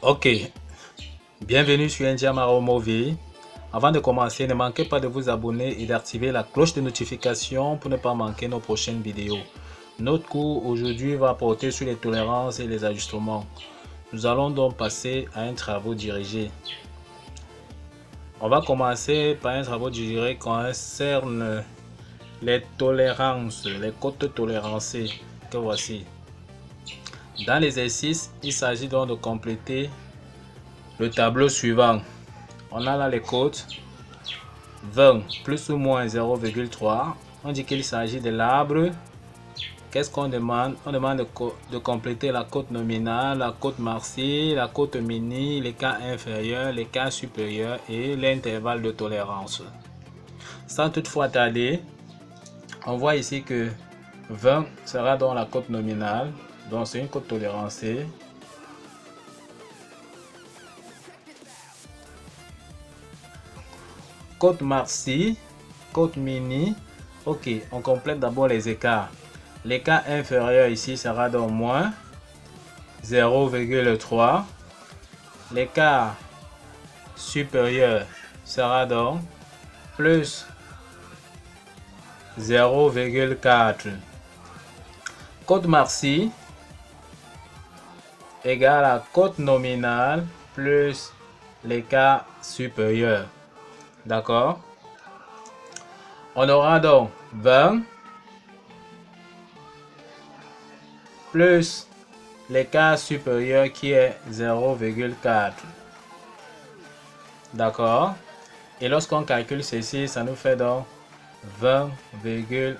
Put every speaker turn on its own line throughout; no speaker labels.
Ok, bienvenue sur Ndiamaro Movie. Avant de commencer, ne manquez pas de vous abonner et d'activer la cloche de notification pour ne pas manquer nos prochaines vidéos. Notre cours aujourd'hui va porter sur les tolérances et les ajustements. Nous allons donc passer à un travail dirigé. On va commencer par un travail dirigé qui concerne les tolérances, les cotes tolérancées que voici. Dans l'exercice, il s'agit donc de compléter le tableau suivant. On a là les cotes 20 plus ou moins 0,3. On dit qu'il s'agit de l'arbre. Qu'est-ce qu'on demande? On demande de compléter la cote nominale, la cote maxi, la cote mini, les cas inférieurs, les cas supérieurs et l'intervalle de tolérance. Sans toutefois tarder, on voit ici que 20 sera dans la cote nominale, donc c'est une cote tolérancée. Cote maxi, cote mini. Ok, on complète d'abord les écarts. L'écart inférieur ici sera donc moins 0,3. L'écart supérieur sera donc plus 0,4. Cote maxi égale à cote nominale plus l'écart supérieur. D'accord? On aura donc 20 plus l'écart supérieur qui est 0,4. D'accord? Et lorsqu'on calcule ceci, ça nous fait donc 20,4.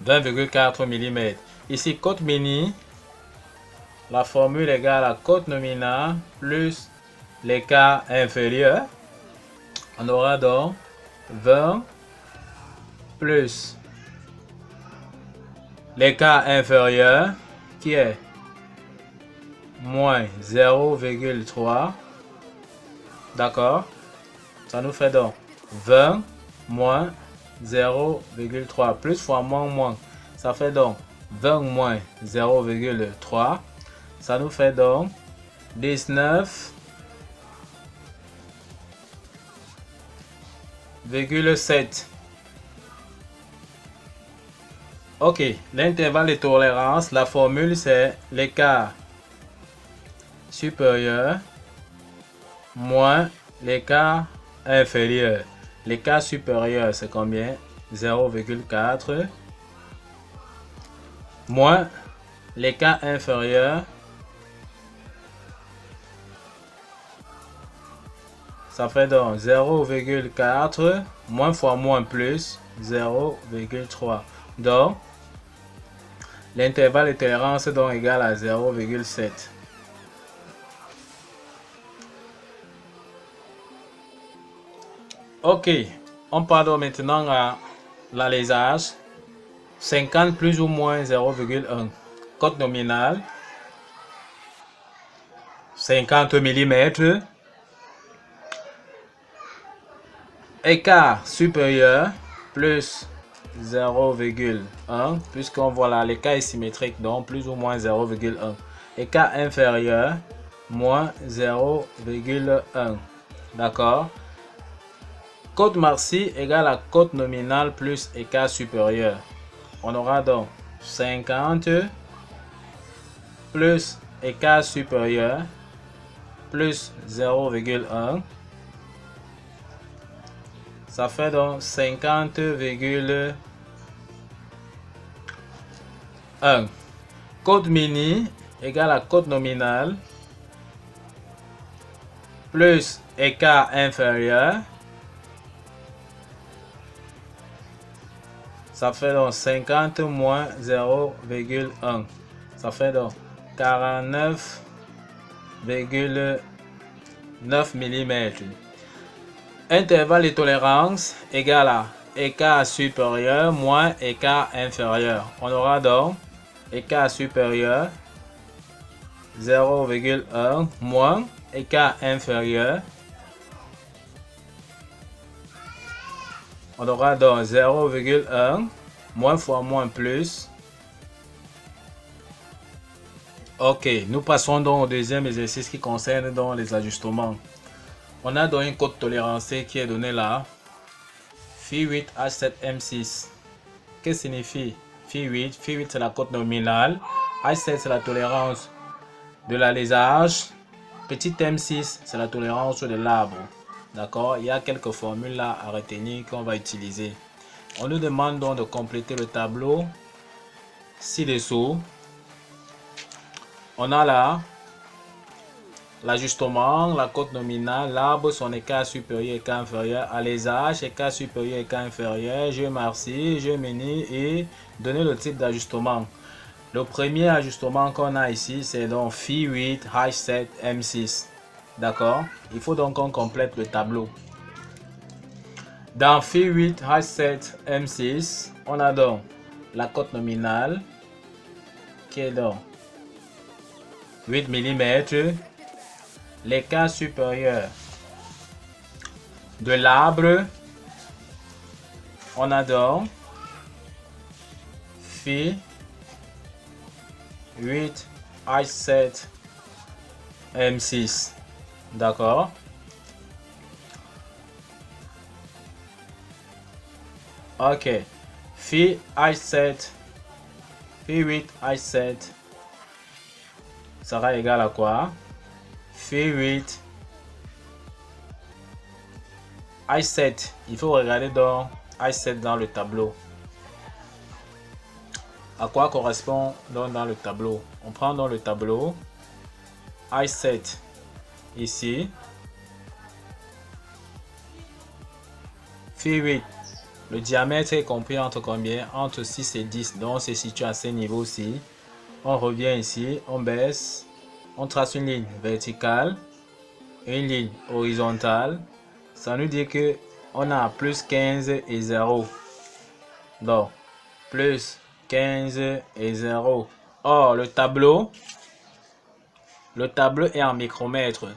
20,4 mm. Ici, cote mini, la formule égale à cote nominale plus l'écart inférieur. On aura donc 20 plus l'écart inférieur qui est moins 0,3. D'accord? Ça nous fait donc 20 moins 0,3 plus fois moins. Ça fait donc 20 moins 0,3. Ça nous fait donc 19,7. Ok, l'intervalle de tolérance, la formule c'est l'écart supérieur moins l'écart inférieur. L'écart supérieur c'est combien? 0,4 moins l'écart inférieur, ça fait donc 0,4 moins fois moins plus 0,3. Donc l'intervalle de tolérance est donc égal à 0,7. Ok, on parle maintenant à l'alésage. 50 plus ou moins 0,1. Cote nominale 50 mm. Écart supérieur plus 0,1 puisqu'on voit là l'écart est symétrique, donc plus ou moins 0,1. Écart inférieur moins 0,1. D'accord? Cote maxi égale à cote nominale plus écart supérieur. On aura donc 50 plus écart supérieur plus 0,1. Ça fait donc 50,1. Cote mini égale à cote nominale plus écart inférieur. Ça fait donc 50 moins 0,1. Ça fait donc 49,9 mm. Intervalle de tolérance égale à écart supérieur moins écart inférieur. On aura donc écart supérieur 0,1 moins écart inférieur. On aura donc 0,1 moins fois moins plus Ok, nous passons donc au deuxième exercice qui concerne donc les ajustements. On a donc une cote tolérancée qui est donnée là. Phi 8 H7 M6. Qu'est-ce que signifie Phi 8? Phi 8 c'est la cote nominale. H7 c'est la tolérance de l'alésage. Petit M6 c'est la tolérance de l'arbre. D'accord? Il y a quelques formules là à retenir qu'on va utiliser. On nous demande donc de compléter le tableau ci-dessous. On a là l'ajustement, la cote nominale, l'arbre, son écart supérieur, écart inférieur, alésage, écart supérieur, écart inférieur, jeu Marcy, jeu Mini et donner le type d'ajustement. Le premier ajustement qu'on a ici, c'est donc Phi 8, H7, M6. D'accord? Il faut donc qu'on complète le tableau. Dans Phi 8, H7, M6, on a donc la cote nominale qui est donc 8 mm. L'écart supérieur de l'arbre, on a donc Phi 8 H7 M6. D'accord? Ok. Phi H7, Phi 8 H7 sera égal à quoi? Phi 8 H7. Il faut regarder donc H7 dans le tableau. À quoi correspond donc dans le tableau? On prend dans le tableau H7 ici. Phi 8. Le diamètre est compris entre combien? Entre 6 et 10. Donc on se situe à ce niveau-ci. On revient ici, on baisse. On trace une ligne verticale et une ligne horizontale. Ça nous dit que on a plus 15 et 0. Donc, plus 15 et 0. Or, le tableau est en micromètres.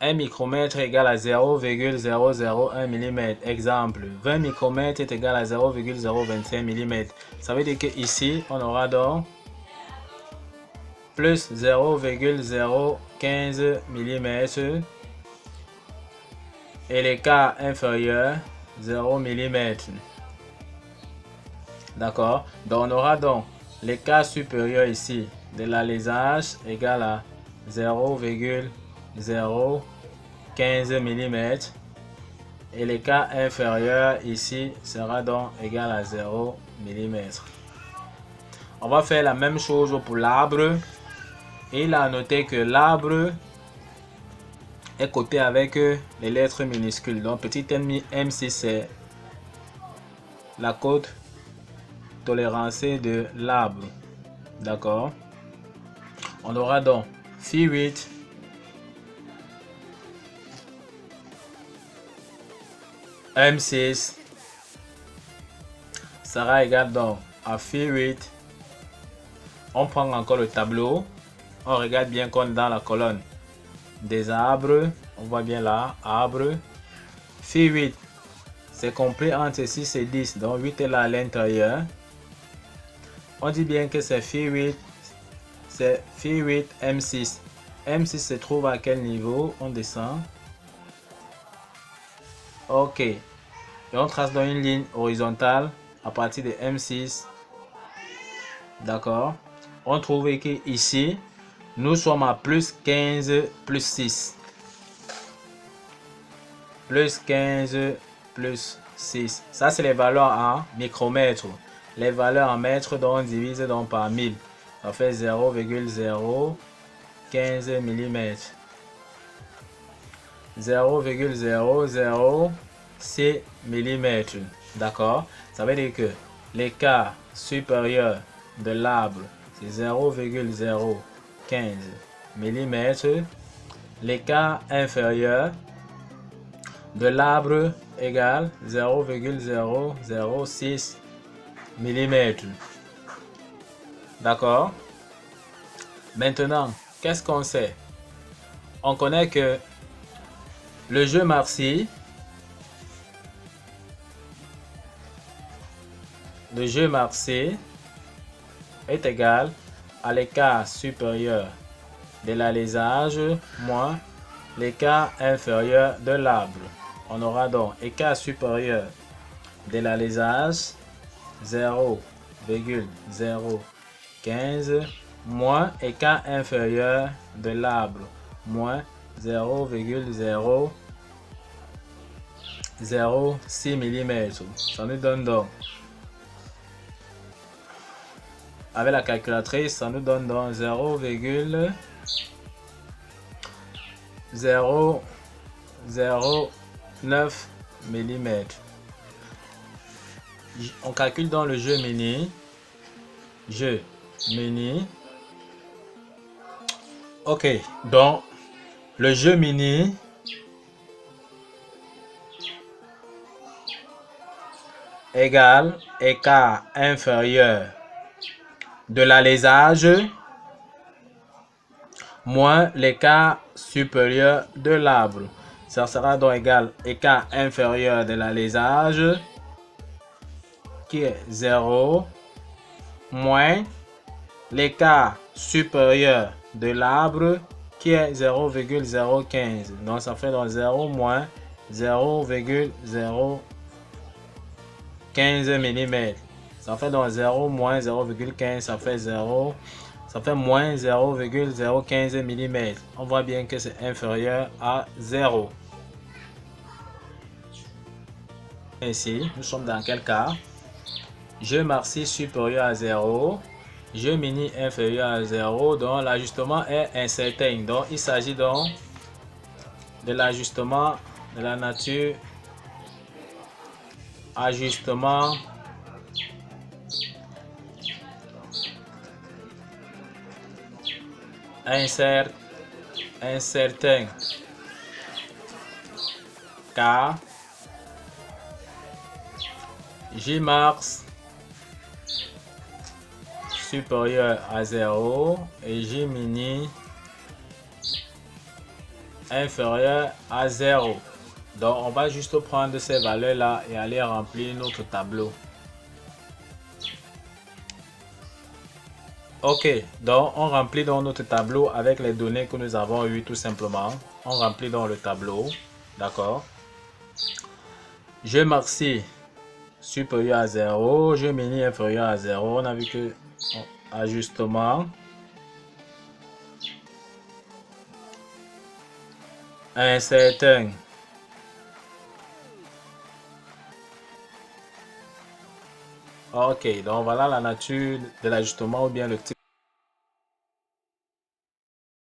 1 micromètre est égal à 0,001 mm. Exemple, 20 micromètres est égal à 0,025 mm. Ça veut dire que ici, on aura donc plus 0,015 mm et l'écart inférieur 0 mm. D'accord? Donc on aura donc l'écart supérieur ici de l'alésage égal à 0,015 mm et l'écart inférieur ici sera donc égal à 0 mm. On va faire la même chose pour l'arbre. Il a noté que l'arbre est coté avec les lettres minuscules. Donc petit M6 c'est la cote tolérancée de l'arbre. D'accord? On aura donc Phi 8 M6 sera égal donc à Phi 8. On prend encore le tableau. On regarde bien qu'on est dans la colonne des arbres. On voit bien là, arbre. Phi 8, c'est compris entre 6 et 10. Donc 8 est là à l'intérieur. On dit bien que c'est Phi 8. C'est Phi 8 M6. M6 se trouve à quel niveau? On descend. Ok. Et on trace dans une ligne horizontale à partir de M6. D'accord. On trouve que ici, nous sommes à plus 15 plus 6. Plus 15 plus 6. Ça, c'est les valeurs en micromètres. Les valeurs en mètres, donc on divise donc par 1000. Ça fait 0,015 mm. 0,006 mm. D'accord? Ça veut dire que l'écart supérieur de l'arbre, c'est 0,015 mm. L'écart inférieur de l'arbre égale 0,006 mm. D'accord? Maintenant, qu'est-ce qu'on sait? On connaît que le jeu Marcy est égal à l'écart supérieur de l'alésage moins l'écart inférieur de l'arbre. On aura donc écart supérieur de l'alésage 0,015 moins écart inférieur de l'arbre moins 0,006 mm. Ça nous donne donc, avec la calculatrice, ça nous donne donc 0,009 mm. On calcule dans le jeu mini. Ok, donc le jeu mini égale écart inférieur de l'alésage moins l'écart supérieur de l'arbre. Ça sera donc égal écart inférieur de l'alésage qui est 0 moins l'écart supérieur de l'arbre qui est 0,015. Donc ça fait donc 0 moins 0,015 mm. Ça fait donc 0 moins 0,15, ça fait 0. Ça fait moins 0,015 mm. On voit bien que c'est inférieur à 0. Ici, nous sommes dans quel cas? Jeu maxi supérieur à 0. Jeu mini inférieur à 0. Donc l'ajustement est incertain. Donc il s'agit donc de l'ajustement de la nature. Ajustement incertain, car J max supérieur à 0 et J mini inférieur à 0. Donc on va juste prendre ces valeurs là et aller remplir notre tableau. Ok, donc on remplit dans notre tableau avec les données que nous avons eues tout simplement. On remplit dans le tableau, d'accord. Jeu maxi supérieur à 0, jeu mini inférieur à 0. On a vu que ajustement incertain. Ok, donc voilà la nature de l'ajustement ou bien le type